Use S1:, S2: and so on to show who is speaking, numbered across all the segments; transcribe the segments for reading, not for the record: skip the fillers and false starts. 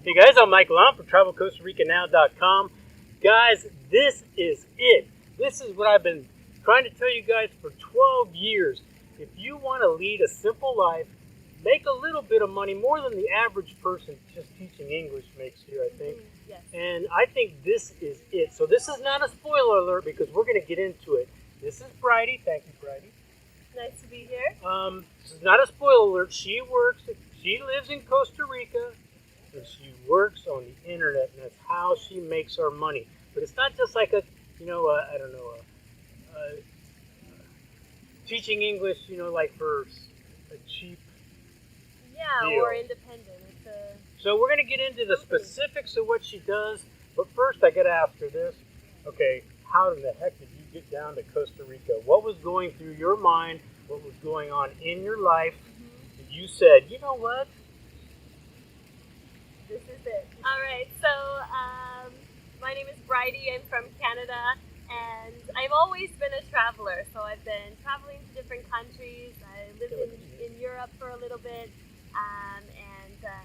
S1: Hey guys, I'm Mike Lom from TravelCostaRicaNow.com. Guys, this is it. This is what I've been trying to tell you guys for 12 years. If you want to lead a simple life, make a little bit of money, more than the average person just teaching English makes here, I think.
S2: Yes.
S1: And I think this is it. So this is not a spoiler alert because we're going to get into it. This is Bridie. Thank you, Bridie.
S2: Nice to be here.
S1: This is not a spoiler alert. She lives in Costa Rica, and she works on the internet, and that's how she makes her money. But it's not just like teaching English, like for a cheap deal.
S2: Or independent.
S1: So we're going to get into the specifics of what she does, but first I got to ask her this. Okay, how in the heck did you get down to Costa Rica? What was going through your mind? What was going on in your life that you said, you know what?
S2: This is it. All right, so my name is Bridie. I'm from Canada, and I've always been a traveler. So I've been traveling to different countries. I lived in Europe for a little bit,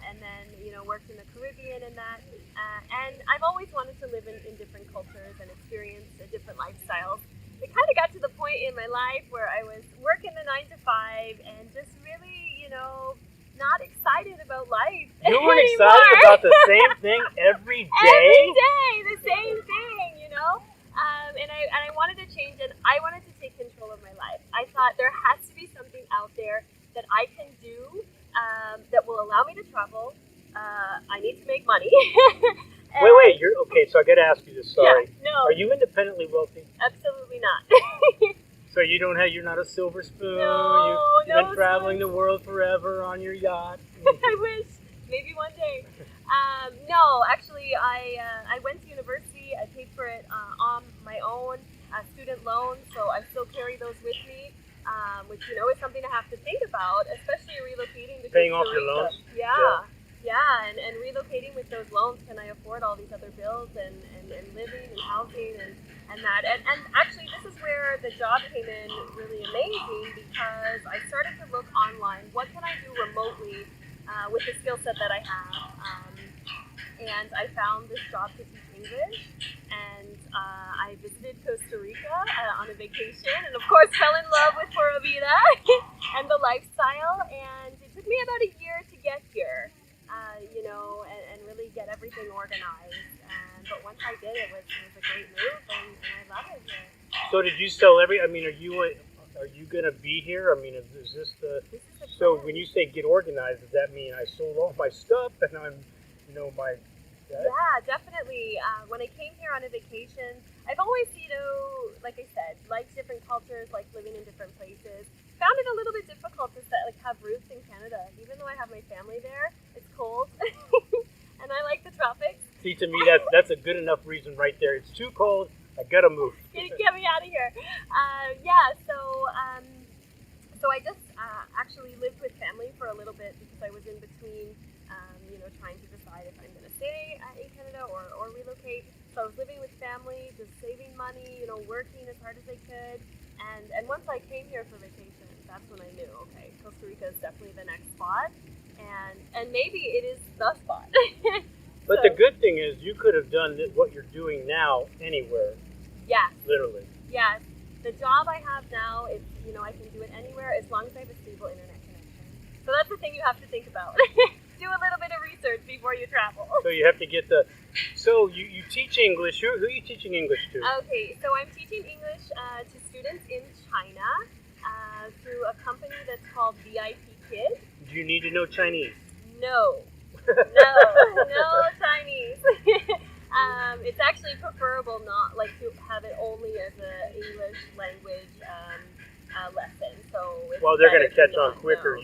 S2: and then worked in the Caribbean and that. And I've always wanted to live in different cultures and experience different lifestyles. It kind of got to the point in my life where I was working the 9 to 5 and just really, not excited about life.
S1: You weren't excited about the same thing every day?
S2: Every day, the same thing, And I wanted to change it. I wanted to take control of my life. I thought there has to be something out there that I can do that will allow me to travel. I need to make money.
S1: Wait, you're okay, so I got to ask you this, sorry.
S2: Yeah, no.
S1: Are you independently wealthy?
S2: Absolutely not.
S1: So you're not a silver spoon.
S2: No,
S1: You've been traveling the world forever on your yacht.
S2: I wish. Maybe one day. No, actually, I went to university. I paid for it on my own student loan, so I still carry those with me, which, is something I have to think about, especially relocating to
S1: Paying
S2: Costa
S1: off your
S2: Rica.
S1: loans?
S2: Yeah, and relocating with those loans, can I afford all these other bills and living and housing and that? And actually, this is where the job came in really amazing, because I started to look online. What can I do remotely with the skill set that I have? And I found this job to teach English, and I visited Costa Rica on a vacation, and of course fell in love with Pura Vida and the lifestyle, and it took me about a year to get here. And really get everything organized. But once I did, it was a great move, and I love it here.
S1: So did you sell are you going to be here? I mean, is this the...
S2: This is the
S1: So
S2: plan.
S1: when you say get organized, does that mean I sold all my stuff and I'm, my...
S2: Yeah, definitely. When I came here on a vacation, I've always, like I said, liked different cultures, like living in different places. Found it a little bit difficult to have roots in Canada. Even though I have my family there, it's cold, and I like the tropics.
S1: See, to me, that's a good enough reason right there. It's too cold. I gotta move.
S2: Get me out of here. So I just actually lived with family for a little bit, because I was in between, trying to decide if I'm going to stay in Canada or relocate. So I was living with family, just saving money, working as hard as I could. And once I came here for vacation, that's when I knew, okay, Costa Rica is definitely the next spot. And maybe it is the spot.
S1: But the good thing is you could have done what you're doing now anywhere.
S2: Yes.
S1: Literally.
S2: Yes. The job I have now, I can do it anywhere as long as I have a stable internet connection. So that's the thing you have to think about. Do a little bit of research before you travel.
S1: So you have to get So you teach English. Who are you teaching English to?
S2: Okay, so I'm teaching English to students in China through a company that's called VIP Kids.
S1: Do you need to know Chinese?
S2: No Chinese. It's actually preferable not to have it only as an English language lesson. So
S1: they're going to catch on quicker.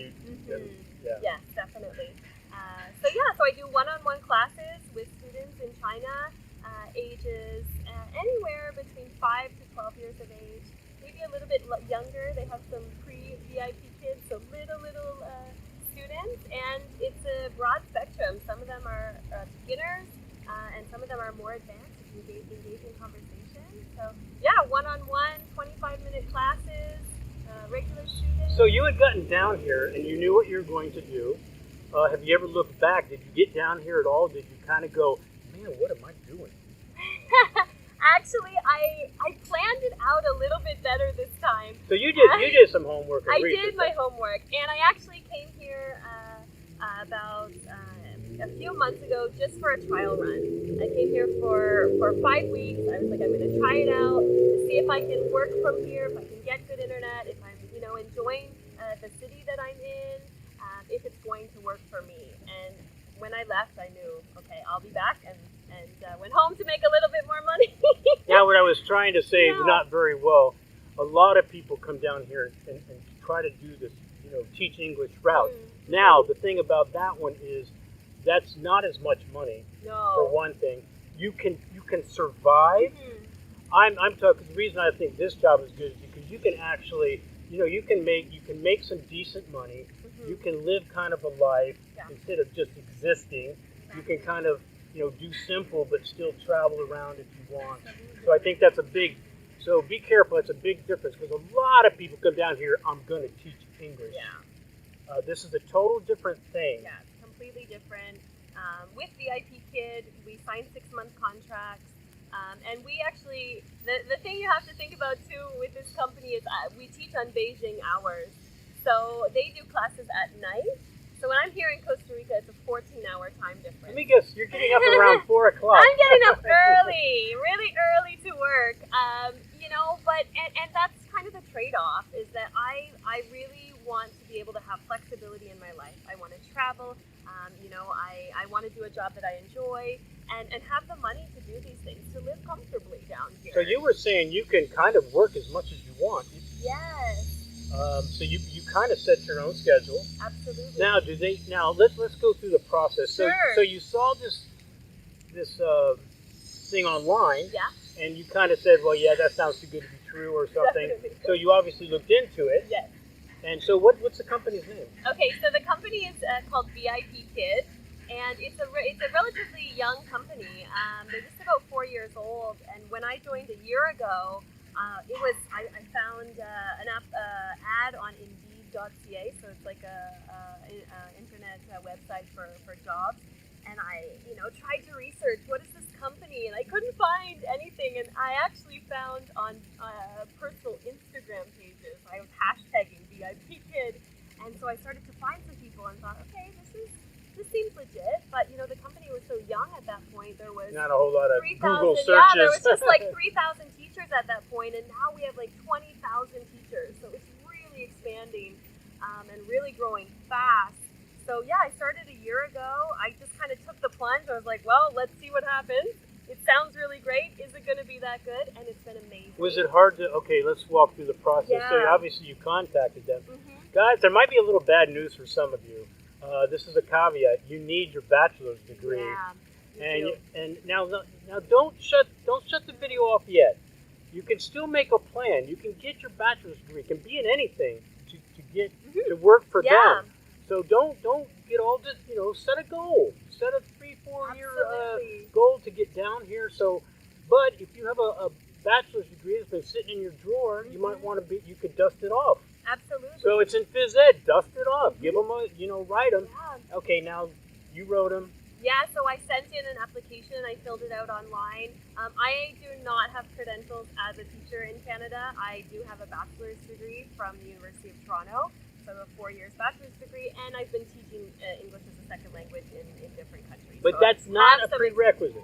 S2: Yes, definitely. So I do one-on-one classes with students in China, ages anywhere between 5 to 12 years of age, maybe a little bit younger. They have some pre-VIP kids, so little students, and it's a broad spectrum. Some of them are beginners, and some of them are more advanced, engaging conversation. So one-on-one, 25-minute classes, regular students.
S1: So you had gotten down here and you knew what you were going to do, Have you ever looked back? Did you get down here at all? Did you kind of go, man, what am I doing?
S2: Actually, I planned it out a little bit better this time.
S1: So you did some homework.
S2: I did my homework, and I actually came here about a few months ago just for a trial run. I came here for 5 weeks. I was like, I'm going to try it out to see if I can work from here, if I can get good internet, if I'm enjoying the city that I'm in, if it's going to work for me. And when I left, I knew, okay, I'll be back, and went home to make a little bit more money.
S1: Now, what I was trying to say, not very well, a lot of people come down here and try to do this, teach English route.
S2: Mm-hmm.
S1: Now, the thing about that one is that's not as much money, for one thing. You can survive. Mm-hmm. I'm talking, the reason I think this job is good is because you can actually, you can make some decent money. Mm-hmm. You can live kind of a life instead of just existing. Exactly. You can kind of, do simple but still travel around if you want. Absolutely. So I think that's so be careful. It's a big difference because a lot of people come down here, I'm going to teach English.
S2: Yeah.
S1: This is a total different thing.
S2: Yeah, it's completely different. With VIP Kid, we signed 6-month contracts. And we actually, the thing you have to think about too with this company is we teach on Beijing hours. So they do classes at night. So when I'm here in Costa Rica, it's a 14-hour time difference.
S1: Let me guess, you're getting up around 4 o'clock.
S2: I'm getting up early, really early to work. But that's kind of the trade-off is that I really want to be able to have flexibility in my life. I want to travel. I want to do a job that I enjoy and have the money to do these things, to live comfortably down here.
S1: So you were saying you can kind of work as much as you want.
S2: Yes.
S1: So you kind of set your own schedule.
S2: Absolutely.
S1: Now let's go through the process.
S2: Sure.
S1: So you saw this thing online.
S2: Yeah.
S1: And you kind of said, well, yeah, that sounds too good to be true or something.
S2: Definitely.
S1: So you obviously looked into it.
S2: Yes.
S1: And so what's the company's name?
S2: Okay, so the company is called VIP Kid, and it's a relatively young company. They're just about 4 years old, and when I joined a year ago, I found an ad on Indeed.ca, so it's like a internet website for jobs. And I, tried to research what is this company, and I couldn't find anything. And I actually found on personal Instagram pages, I was hashtagging VIP Kid, and so I started to find some people and thought, okay, this seems legit. But the company was so young at that point. There was
S1: not a whole lot of
S2: 3,000.
S1: Google searches.
S2: Yeah, there was just like 3,000 teachers at that point, and now we have like 20,000 teachers. So it's really expanding and really growing fast. So yeah, I started a year ago. I just kind of took the plunge. I was like, well, let's see what happens. It sounds really great. Is it going to be that good? And it's been amazing.
S1: Was it hard to, okay, let's walk through the process.
S2: Yeah.
S1: So obviously you contacted them.
S2: Mm-hmm.
S1: Guys, there might be a little bad news for some of you. This is a caveat. You need your bachelor's degree.
S2: Yeah,
S1: and now don't shut the video off yet. You can still make a plan. You can get your bachelor's degree. It can be in anything to work for them. So don't get all just, set a goal. Set a 3-4 year goal to get down here. So, but if you have a bachelor's degree that's been sitting in your drawer, you might want to you could dust it off.
S2: Absolutely.
S1: So it's in phys ed, dust it off. Give them write them.
S2: Yeah.
S1: Okay, now you wrote them.
S2: Yeah, so I sent in an application and I filled it out online. I do not have credentials as a teacher in Canada. I do have a bachelor's degree from the University of Toronto. So a 4 years bachelor's degree, and I've been teaching English as a second language in different countries.
S1: But
S2: so
S1: that's not a prerequisite.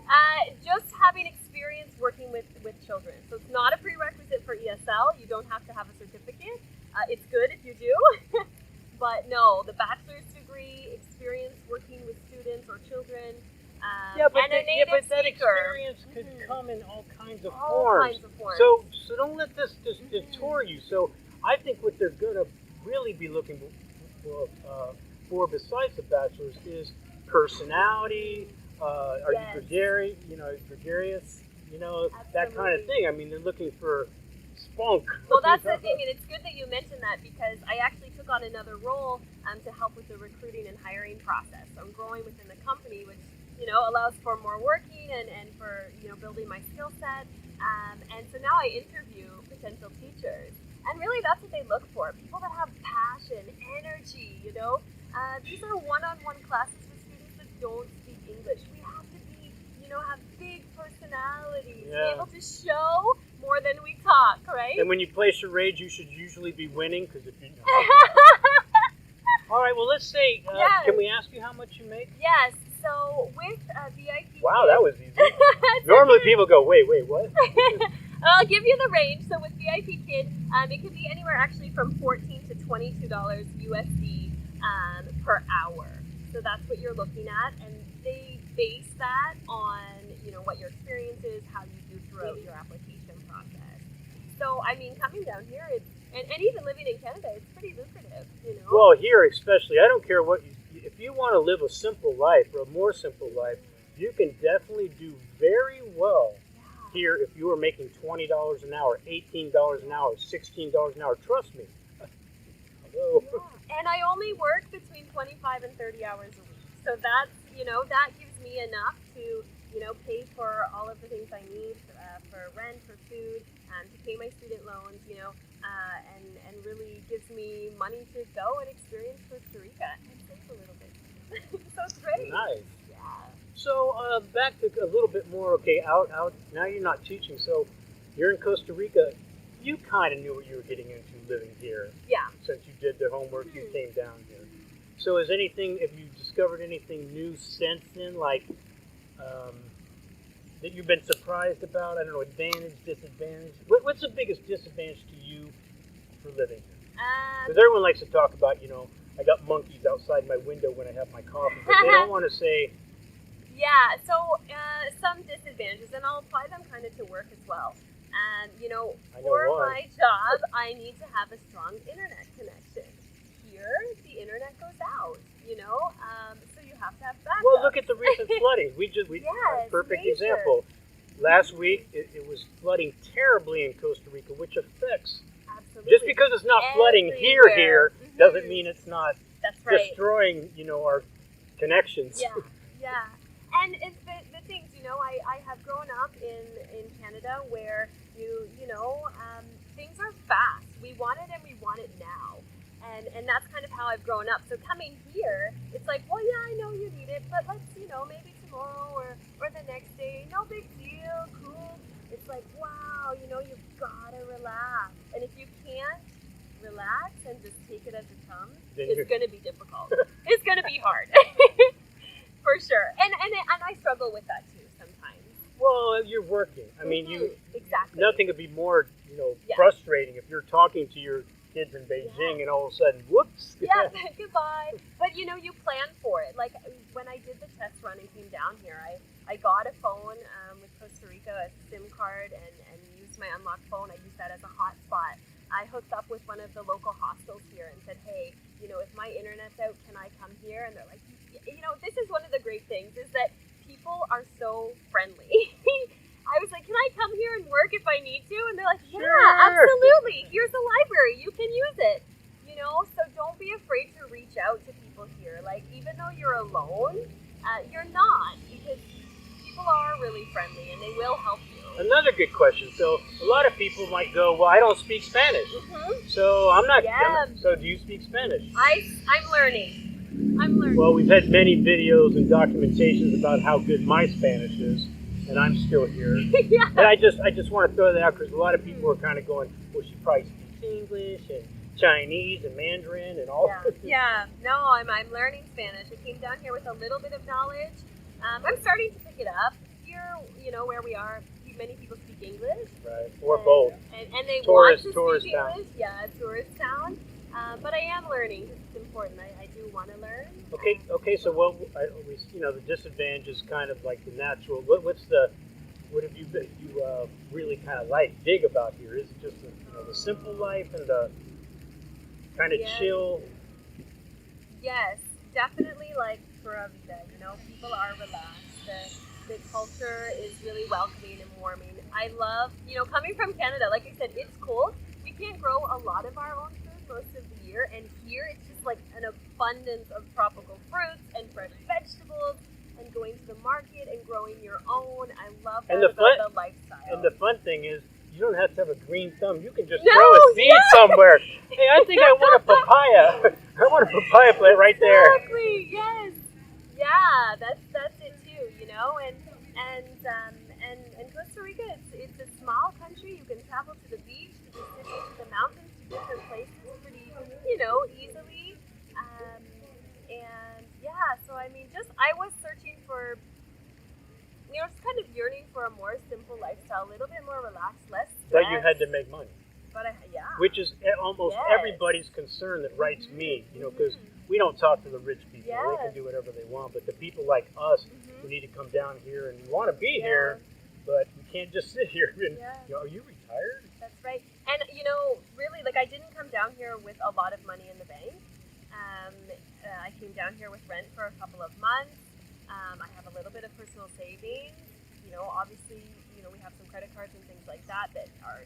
S2: Just having experience working with children. So it's not a prerequisite for ESL. You don't have to have a certificate. It's good if you do. But no, the bachelor's degree, experience working with students or children, and a native
S1: that
S2: speaker.
S1: Experience could come in all kinds of forms. So don't let this just detour you. So I think what they're going to really be looking for besides the bachelor's is personality. Are you gregarious? Gregarious? That kind of thing. I mean, they're looking for spunk.
S2: Well, that's the thing, and it's good that you mentioned that because I actually took on another role to help with the recruiting and hiring process. So I'm growing within the company, which allows for more working and for building my skill set. And so now I interview potential teachers. And really, that's what they look for. People that have passion, energy, These are one-on-one classes with students that don't speak English. We have to be, have big personalities, be able to show more than we talk, right?
S1: And when you play charades, you should usually be winning, because if you All right, well, let's say, can we ask you how much you make?
S2: Yes, so with VIP...
S1: Wow, that was easy. Normally people go, wait, what?
S2: I'll give you the range. So with VIP Kid, it could be anywhere actually from $14 to $22 USD per hour. So that's what you're looking at, and they base that on what your experience is, how you do throughout your application process. So I mean, coming down here, and even living in Canada, it's pretty lucrative.
S1: Well, here especially, I don't care what if you want to live a simple life or a more simple life, you can definitely do very well here if you are making $20 an hour, $18 an hour, $16 an hour. Trust me. Hello.
S2: Yeah. And I only work between 25 and 30 hours a week. So that's, that gives me enough to, pay for all of the things I need for rent, for food, to pay my student loans, and really gives me money to go and experience Costa Rica and save a little bit. So it's great.
S1: Nice.
S2: Yeah.
S1: So back to a little bit more, out. Now you're not teaching, so you're in Costa Rica. You kind of knew what you were getting into living here.
S2: Yeah.
S1: Since you did the homework, you came down here. So have you discovered anything new since then, like that you've been surprised about? I don't know, advantage, disadvantage? What's the biggest disadvantage to you for living here? Because everyone likes to talk about, I got monkeys outside my window when I have my coffee, but they don't want to say...
S2: Yeah, so some disadvantages, and I'll apply them kind of to work as well. For my job, I need to have a strong internet connection. Here, the internet goes out, so you have to have backup.
S1: Well, look at the recent flooding. Perfect
S2: major.
S1: Example. Last week, it was flooding terribly in Costa Rica, which affects...
S2: Absolutely.
S1: Just because it's not flooding here doesn't mean it's not destroying, our connections.
S2: Yeah. And it's the things, I have grown up in Canada where things are fast. We want it and we want it now. And that's kind of how I've grown up. So coming here, it's like, well, yeah, I know you need it, but let's, maybe tomorrow or the next day, no big deal, cool. It's like, wow, you've got to relax. And if you can't relax and just take it as it comes, it's going to be difficult. It's going to be hard. For sure. And I struggle with that too sometimes.
S1: Well, you're working. I mean,
S2: exactly.
S1: Nothing could be more, frustrating if you're talking to your kids in Beijing and all of a sudden, whoops.
S2: Yeah, goodbye. But, you plan for it. Like, when I did the test run and came down here, I got a phone with Costa Rica, a SIM card, and used my unlocked phone. I used that as a hotspot. I hooked up with one of the local hostels here and said, hey, if my internet's out, can I come here? And they're like, this is one of the great things is that people are so friendly. I was like, can I come here and work if I need to? And they're like, yeah, absolutely. Here's a library. You can use it. So don't be afraid to reach out to people here. Like, even though you're alone, you're not, because people are really friendly and they will help you.
S1: Another good question. So a lot of people might go, well, I don't speak Spanish. So I'm not.
S2: Yeah.
S1: So do you speak Spanish?
S2: I'm learning.
S1: Well, we've had many videos and documentations about how good my Spanish is, and I'm still here.
S2: Yeah.
S1: And I just want to throw that out because a lot of people are kind of going, well, she probably speaks English and Chinese and Mandarin and all.
S2: Yeah. No, I'm learning Spanish. I came down here with a little bit of knowledge. I'm starting to pick it up. Here, where we are, many people speak English.
S1: Right. Or both.
S2: And they
S1: want
S2: to
S1: speak
S2: English. Yeah, tourist town. But I am learning because it's important. I do want to learn.
S1: Okay. So the disadvantage is kind of like the natural. What have you really kind of dig about here? Is it just the simple life and the kind of chill?
S2: Yes, definitely like Pura Vida. People are relaxed. The culture is really welcoming and warming. I love, coming from Canada. Like I said, it's cold. We can't grow a lot of our own food most of the year, and here it's just like an abundance of tropical fruits and fresh vegetables, and going to the market and growing your own. I love that about the lifestyle.
S1: And the fun thing is, you don't have to have a green thumb. You can just throw a seed somewhere. Hey, I think I want a papaya. I want a papaya plant right there.
S2: Exactly. Yes. Yeah. That's it too. You know, and Costa Rica, it's a small country. You can travel to the beach, to the city, to the mountains, to different places pretty, easily. Um, and yeah, so I mean, just I was searching for, just kind of yearning for a more simple lifestyle, a little bit more relaxed, less stress.
S1: But you had to make money.
S2: But yeah.
S1: Which is almost
S2: Yes.
S1: everybody's concern that writes me, because we don't talk to the rich people.
S2: Yes.
S1: They can do whatever they want. But the people like us who need to come down here and want to be here, but we can't just sit here. And, are you retired?
S2: That's right. And, really, like, I didn't come down here with a lot of money in the bank. I came down here with rent for a couple of months. I have a little bit of personal savings. Obviously, we have some credit cards and things like that are,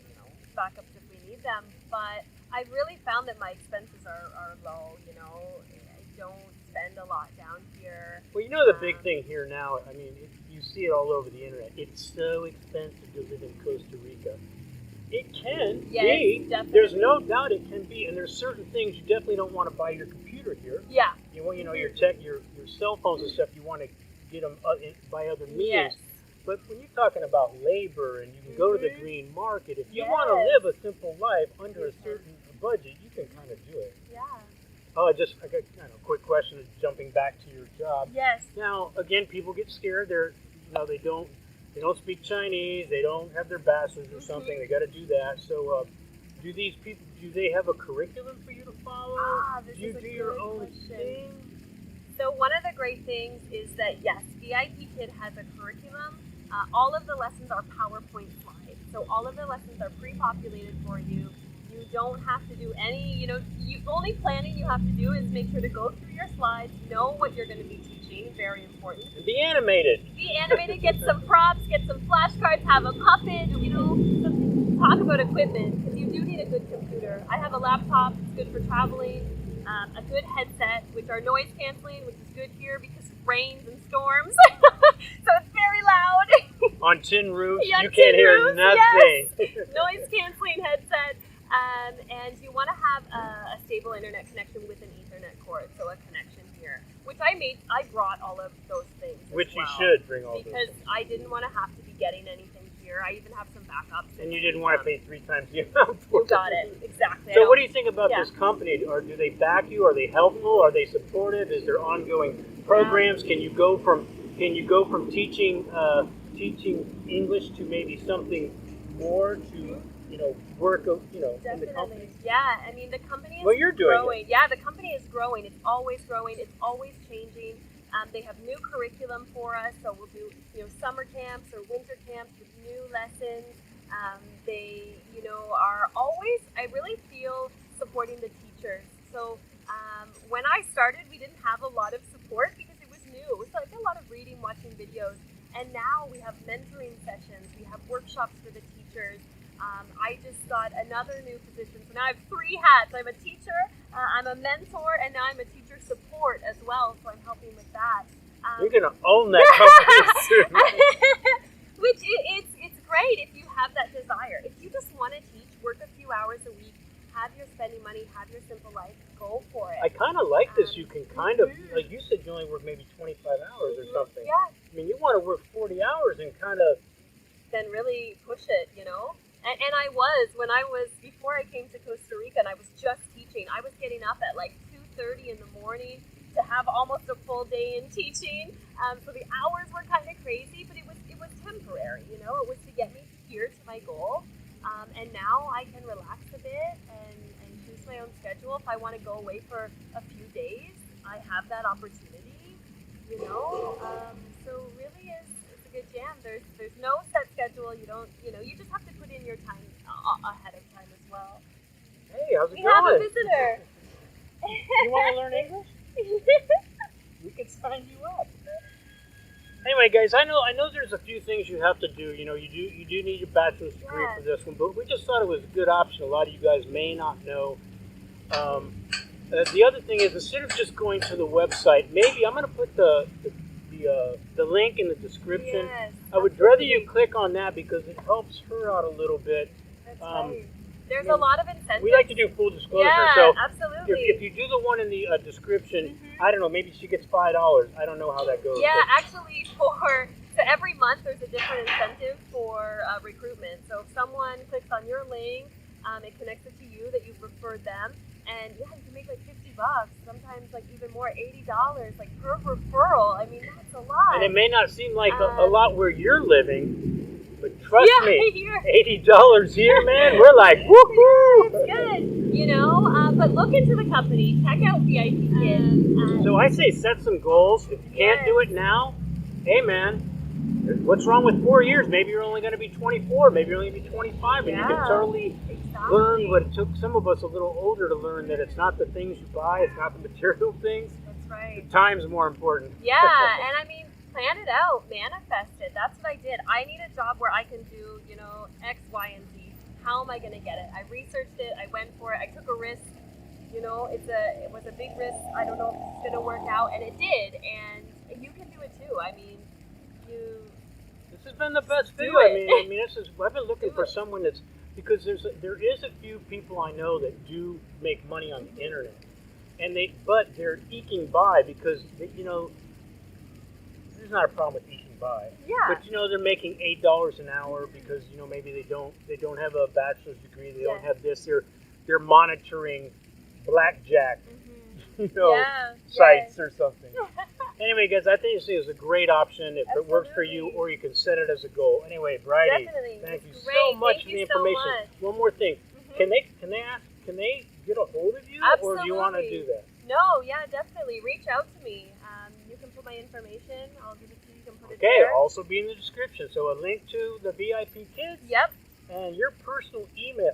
S2: backups if we need them. But I really found that my expenses are low. I don't spend a lot down here.
S1: Well, the big thing here now, I mean, you see it all over the internet. It's so expensive to live in Costa Rica. It can be.
S2: Definitely.
S1: There's no doubt it can be. And there's certain things you definitely don't want to buy your computer here.
S2: Yeah.
S1: You want, your tech, your cell phones and stuff, you want to get them by other means.
S2: Yes.
S1: But when you're talking about labor and you can go to the green market, if you want to live a simple life under a certain budget, you can kind of do it.
S2: Yeah.
S1: Oh, I got a quick question, jumping back to your job.
S2: Yes.
S1: Now, again, people get scared. They don't speak Chinese. They don't have their bachelor's or something. They got to do that. So, do these people? Do they have a curriculum for you to follow?
S2: This
S1: do you
S2: is a
S1: do your
S2: good
S1: own
S2: question.
S1: thing?
S2: So one of the great things is that, yes, VIP Kid has a curriculum. All of the lessons are PowerPoint slides. So all of the lessons are pre-populated for you. You don't have to do any, only planning you have to do is make sure to go through your slides, know what you're going to be teaching, very important.
S1: And be animated.
S2: Be animated, get some props, get some flashcards, have a puppet, talk about equipment, because you do need a good computer. I have a laptop, it's good for traveling. A good headset, which are noise canceling, which is good here because of rains and storms. So it's very loud.
S1: On tin roofs,
S2: Yeah,
S1: you can't hear
S2: roofs,
S1: nothing.
S2: Yes. Noise canceling headset. And you want to have a stable internet connection with an Ethernet cord, so a connection here, which I brought all of those things.
S1: Which
S2: as well,
S1: you should bring all those
S2: because
S1: things.
S2: I didn't want to have to be getting anything here. I even have some backups.
S1: And you didn't want to pay 3 times the amount for
S2: You got it, exactly.
S1: So what do you think about this company? Or do they back you? Are they helpful? Are they supportive? Is there ongoing programs? Can you go from teaching English to maybe something more to work in the company?
S2: Yeah, I mean the company is
S1: you're doing
S2: growing. Yeah, the company is growing. It's always growing. It's always changing. They have new curriculum for us, so we'll do summer camps or winter camps with new lessons. They are always, I really feel, supporting the teachers. So when I started, we didn't have a lot of support because it was new. It was like a lot of reading, watching videos, and now we have mentoring sessions. We have workshops for the teachers. I just got another new position. So now I have 3 hats. I'm a teacher, I'm a mentor, and now I'm a teacher support as well. So I'm helping with that.
S1: You're going to own that company soon.
S2: Which it's great if you have that desire. If you just want to teach, work a few hours a week, have your spending money, have your simple life, go for it.
S1: I kind of like this. You can kind of, like you said, you only work maybe 25 hours or something.
S2: Yeah.
S1: I mean, you want to work 40 hours and kind of...
S2: Then really push it, And I before I came to Costa Rica and I was just teaching, I was getting up at like 2:30 in the morning to have almost a full day in teaching. So the hours were kind of crazy, but it was temporary, It was to get me here to my goal. And now I can relax a bit and choose my own schedule. If I want to go away for a few days, I have that opportunity, So really it's a good jam. There's no set schedule. You don't, you just have to put in your time ahead of time as well.
S1: Hey, how's it going?
S2: We have a visitor.
S1: You want to learn English? We can sign you up. Anyway, guys, I know there's a few things you have to do. You do need your bachelor's degree for this one, but we just thought it was a good option. A lot of you guys may not know. The other thing is, instead of just going to the website, maybe I'm going to put the link in the description.
S2: Yes,
S1: I would rather you click on that because it helps her out a little bit.
S2: That's right. There's a lot of incentives.
S1: We like to do full disclosure,
S2: yeah,
S1: so
S2: absolutely. exactly.
S1: If you do the one in the description, I don't know, maybe she gets $5. I don't know how that goes.
S2: Yeah,
S1: but-
S2: actually, so every month there's a different incentive for recruitment. So if someone clicks on your link, it connects it to you that you've referred them, and yeah, you can make like $50, sometimes like even more, $80, like per referral. I mean, that's a lot.
S1: And it may not seem like a lot where you're living, but trust
S2: yeah,
S1: me,
S2: here.
S1: $80 here, man, we're like, woohoo!
S2: It's good, you know. But look into the company. Check out VIP Kids.
S1: So I say set some goals. If you can't
S2: Yes.
S1: do it now, hey man, what's wrong with 4 years? Maybe you're only going to be 24. Maybe you're only going to be 25, and you can totally learn what it took some of us a little older to learn, that it's not the things you buy, it's not the material things.
S2: That's right.
S1: The time's more important.
S2: Yeah, and I mean, plan it out, manifest it. That's what I did. I need a job where I can do, you know, X, Y, and Z. How am I going to get it? I researched it. I went for it. I took a risk. You know, it was a big risk. I don't know if it's going to work out, and it did. And you can do it too. I mean,
S1: This has been the best video.
S2: do it.
S1: I mean, I've been looking for someone that's, because there is a few people I know that do make money on the internet, and but they're eking by because you know, there's not a problem with eking by.
S2: Yeah.
S1: But you know, they're making $8 an hour because you know maybe they don't have a bachelor's degree, they don't have this. They're monitoring blackjack, you know, sites or something. Anyway, guys, I think this is a great option if it works for you, or you can set it as a goal. Anyway, Bridie,
S2: Definitely.
S1: thank you
S2: It's
S1: so
S2: great.
S1: much
S2: Thank
S1: for the
S2: you so
S1: information.
S2: much.
S1: One more thing, can they get a hold of you, or do you want to do that?
S2: No, yeah, definitely. Reach out to me. You can put my information. I'll give it to you. You can put it
S1: Okay,
S2: there.
S1: also be in the description. So a link to the VIP Kids.
S2: Yep.
S1: And your personal email.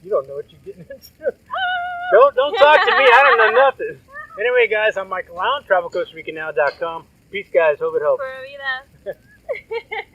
S1: You don't know what you're getting into. Don't talk to me. I don't know nothing. Anyway, guys, I'm Michael Allen, TravelCostaRicaNow.com. Peace, guys. Hope it helps.
S2: Pura vida.